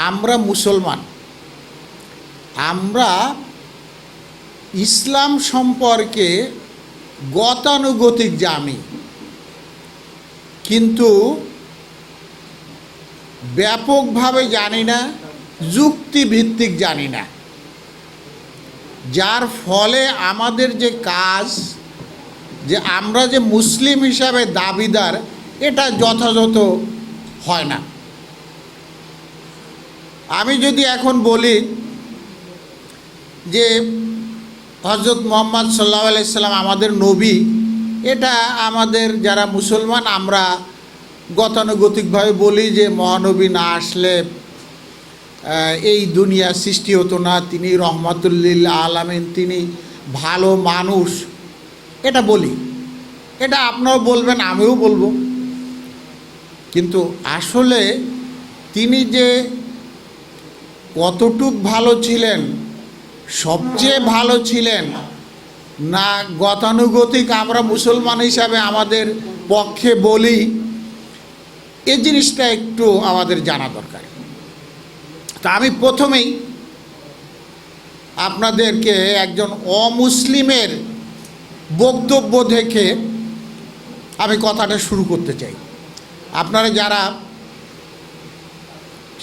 আমরা মুসলমান, আমরা ইসলাম সম্পর্কে গতানুগতিক জানি, কিন্তু ব্যাপকভাবে জানি না, যুক্তিভিত্তিক জানি না, যার ফলে আমাদের যে কাজ, যে আমরা যে মুসলিম হিসাবে দাবিদার, এটা যথাযথ হয় না। আমি যদি এখন বলি যে হযরত মুহাম্মদ সাল্লাল্লাহু আলাইহি সাল্লাম আমাদের নবী, এটা আমাদের যারা মুসলমান আমরা গতানুগতিকভাবে বলি যে মহানবী না আসলে এই দুনিয়া সৃষ্টি হতো না, তিনি রহমাতুল লিল আলামিন, তিনি ভালো মানুষ, এটা বলি। এটা আপনারাও বলবেন, আমিও বলবো। কিন্তু আসলে তিনি যে কতটুক ভালো ছিলেন, সবচেয়ে ভালো ছিলেন না গতানুগতিক আমরা মুসলমান হিসাবে আমাদের পক্ষে বলি, এই জিনিসটা একটু আমাদের জানা দরকার। তা আমি প্রথমেই আপনাদেরকে একজন অমুসলিমের বক্তব্য দেখে আমি কথাটা শুরু করতে চাই। আপনারা যারা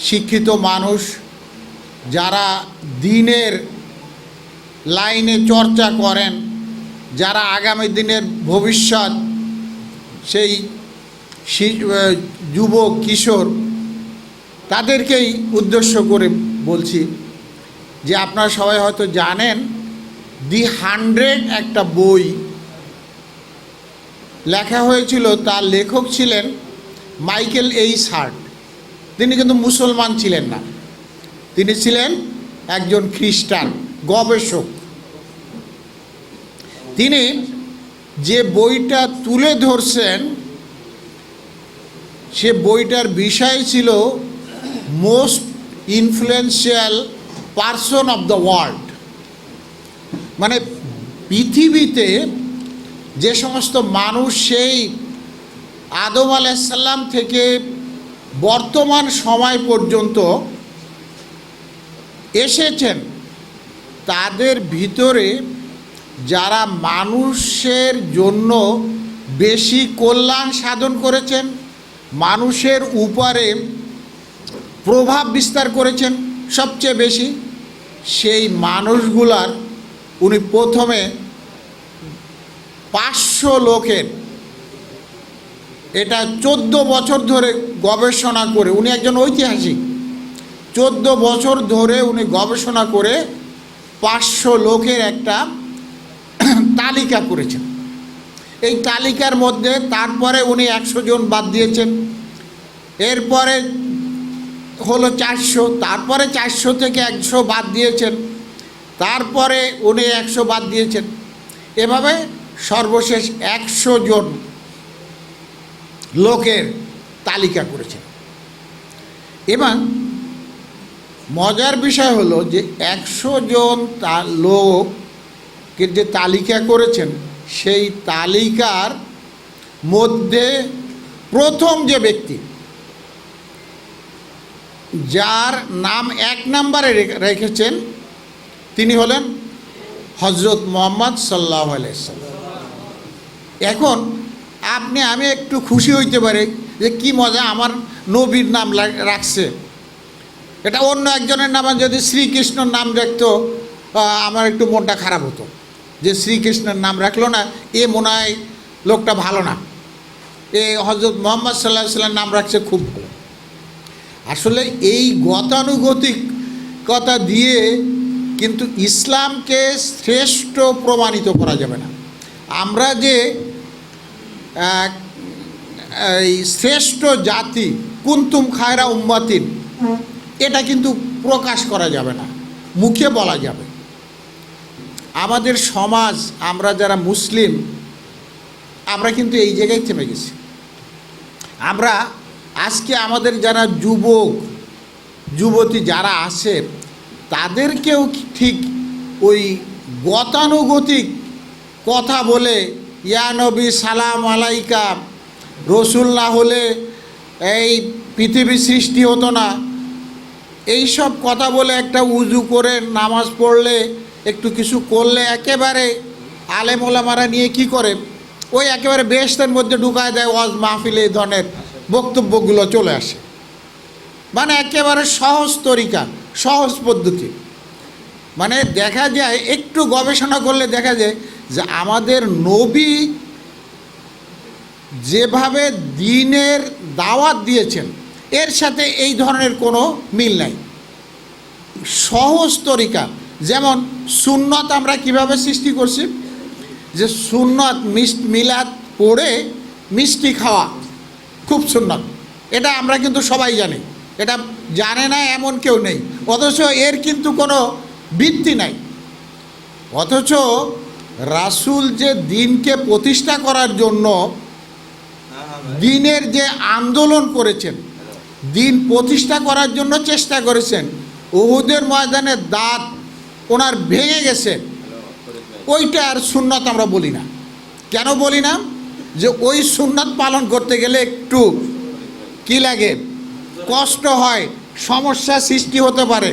শিক্ষিত মানুষ, যারা দ্বীনের লাইনে চর্চা করেন, যারা আগামী দিনের ভবিষ্যৎ, সেই যুবক কিশোর, তাদেরকেই উদ্দেশ্য করে বলছি যে আপনারা সবাই হয়তো জানেন দি 100 একটা বই লেখা হয়েছিল, তার লেখক ছিলেন মাইকেল হার্ট। তিনি কিন্তু মুসলমান ছিলেন না, তিনি ছিলেন একজন খ্রিস্টান গবেষক। তিনি যে বইটা তুলে ধরছেন, সে বইটার বিষয় ছিল most influential person of the world, মানে পৃথিবীতে যে সমস্ত মানুষ সেই আদম আলাইহিস সালাম থেকে বর্তমান সময় পর্যন্ত এসেছেন, তাদের ভিতরে যারা মানুষের জন্য বেশি কল্যাণ সাধন করেছেন, মানুষের উপরে প্রভাব বিস্তার করেছেন সবচেয়ে বেশি, সেই মানুষগুলার উনি প্রথমে 500 লোকের, এটা 14 বছর ধরে গবেষণা করে, উনি একজন ঐতিহাসিক, 14 বছর ধরে উনি গবেষণা করে 500 লোকের একটা তালিকা করেছেন। এই তালিকার মধ্যে তারপরে উনি 100 জন বাদ দিয়েছেন, এরপরে হলো 400, তারপরে 400 থেকে 100 বাদ দিয়েছেন, তারপরে উনি 100 বাদ দিয়েছেন, এভাবে সর্বশেষ 100 জন লোকের তালিকা করেছেন। এবং মজার বিষয় হলো যে 100 জন লোকের যে তালিকা করেছেন, সেই তালিকার মধ্যে প্রথম যে ব্যক্তি, যার নাম 1 নম্বরে রেখেছেন, তিনি হলেন হযরত মুহাম্মদ সাল্লাল্লাহু আলাইহি সাল্লাম। এখন আমি একটু খুশি হইতে পারি যে কি মজা, আমার নবীর নাম রাখছে। এটা অন্য একজনের নামে যদি শ্রীকৃষ্ণর নাম রাখতো, আমার একটু মনটা খারাপ হতো যে শ্রীকৃষ্ণের নাম রাখলো না, এ মনে হয় লোকটা ভালো না, এ হযরত মুহাম্মদ সাল্লাল্লাহু আলাইহি সাল্লাম নাম রাখছে, খুব ভালো। আসলে এই গতানুগতিকতা দিয়ে কিন্তু ইসলামকে শ্রেষ্ঠ প্রমাণিত করা যাবে না। আমরা যে এই শ্রেষ্ঠ জাতি, কুনতুম খায়রা উম্মাতিন, এটা কিন্তু প্রকাশ করা যাবে না, মুখে বলা যাবে। আমাদের সমাজ, আমরা যারা মুসলিম, আমরা কিন্তু এই জায়গায় থেমে গেছি। আমরা আজকে আমাদের যারা যুবক যুবতী যারা আছে, তাদেরকেও ঠিক ওই গতানুগতিক কথা বলে, ইয়া নবী সালাম আলাইকা, রসুল না হলে এই পৃথিবী সৃষ্টি হতো না, এই সব কথা বলে একটা উজু করে নামাজ পড়লে একটু কিছু করলে একেবারে আলেম ওলামারা নিয়ে কি করে, ওই একেবারে বেহেশতের মধ্যে ঢুকায় দেয়। ওয়াজ মাহফিলে এই ধরনের বক্তব্যগুলো চলে আসে, মানে একেবারে সহজ তরিকা, সহজ পদ্ধতি। মানে দেখা যায় একটু গবেষণা করলে দেখা যায় যে আমাদের নবী যেভাবে দ্বীনের দাওয়াত দিয়েছেন এর সাথে এই ধরনের কোনো মিল নাই। সহজ তরিকা, যেমন সুন্নত আমরা কিভাবে সৃষ্টি করছি, যে সুন্নত মিলাদ পড়ে মিষ্টি খাওয়া খুব সুন্নত, এটা আমরা কিন্তু সবাই জানি। এটা জানে না এমন কেউ নেই, অথচ এর কিন্তু কোনো ভিত্তি নাই। অথচ রাসূল যে দ্বীনকে প্রতিষ্ঠা করার জন্য দ্বীনের যে আন্দোলন করেছেন, দ্বীন প্রতিষ্ঠা করার জন্য চেষ্টা করেছেন, উহুদের ময়দানে দাঁত ওনার ভেঙে গেছে, ওইটা আর সুন্নত আমরা বলি না। কেন বলি না? যে ওই সুন্নত পালন করতে গেলে একটু কি লাগে, কষ্ট হয়, সমস্যা সৃষ্টি হতে পারে,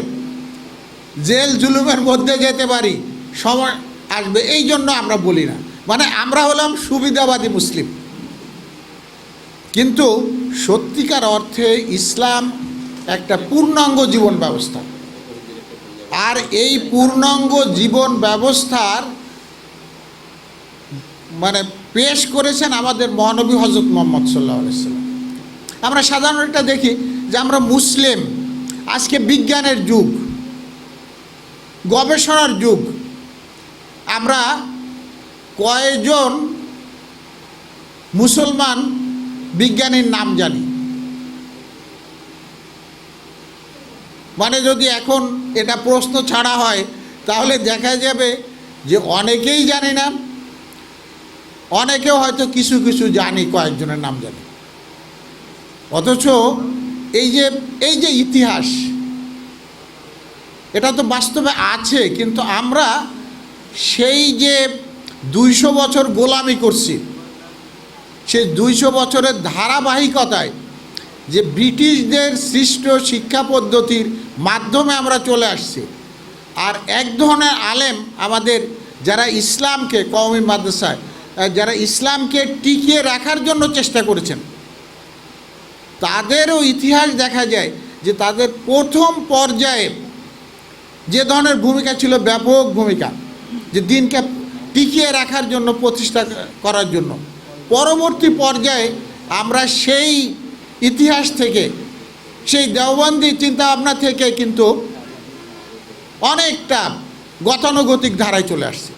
জেল জুলুমের মধ্যে যেতে পারি, সময় আসবে, এই জন্য আমরা বলি না। মানে আমরা হলাম সুবিধাবাদী মুসলিম। কিন্তু সত্যিকার অর্থে ইসলাম একটা পূর্ণাঙ্গ জীবন ব্যবস্থা, আর এই পূর্ণাঙ্গ জীবন ব্যবস্থার মানে পেশ করেছেন আমাদের মহানবী হযরত মুহাম্মদ সাল্লাল্লাহু আলাইহি ওয়াসাল্লাম। আমরা সাধারণত এটা দেখি যে আমরা মুসলিম, আজকে বিজ্ঞানের যুগ, গবেষণার যুগ, আমরা কয়জন মুসলমান বিজ্ঞানীর নাম জানি? মানে যদি এখন এটা প্রশ্ন ছাড়া হয় তাহলে দেখা যাবে যে অনেকেই জানি না, অনেকেও হয়তো কিছু কিছু জানি, কয়েকজনের নাম জানি। অথচ এই যে ইতিহাস, এটা তো বাস্তবে আছে, কিন্তু আমরা সেই যে 200 বছর গোলামি করছি, সেই 200 বছরের ধারাবাহিকতায় যে ব্রিটিশদের সৃষ্ট শিক্ষা পদ্ধতির মাধ্যমে আমরা চলে আসছি। আর এক ধরনের আলেম আমাদের যারা ইসলামকে কওমি মাদ্রাসায় যারা ইসলামকে টিকিয়ে রাখার জন্য চেষ্টা করেছেন, তাদেরও ইতিহাস দেখা যায় যে তাদের প্রথম পর্যায়ে যে ধরনের ভূমিকা ছিল, ব্যাপক ভূমিকা, যে দিনকে টিকিয়ে রাখার জন্য, প্রতিষ্ঠা করার জন্য, পরবর্তী পর্যায়ে আমরা সেই ইতিহাস থেকে, সেই দেওবন্দি চিন্তাভাবনা থেকে কিন্তু অনেকটা গতানুগতিক ধারায় চলে আসছে।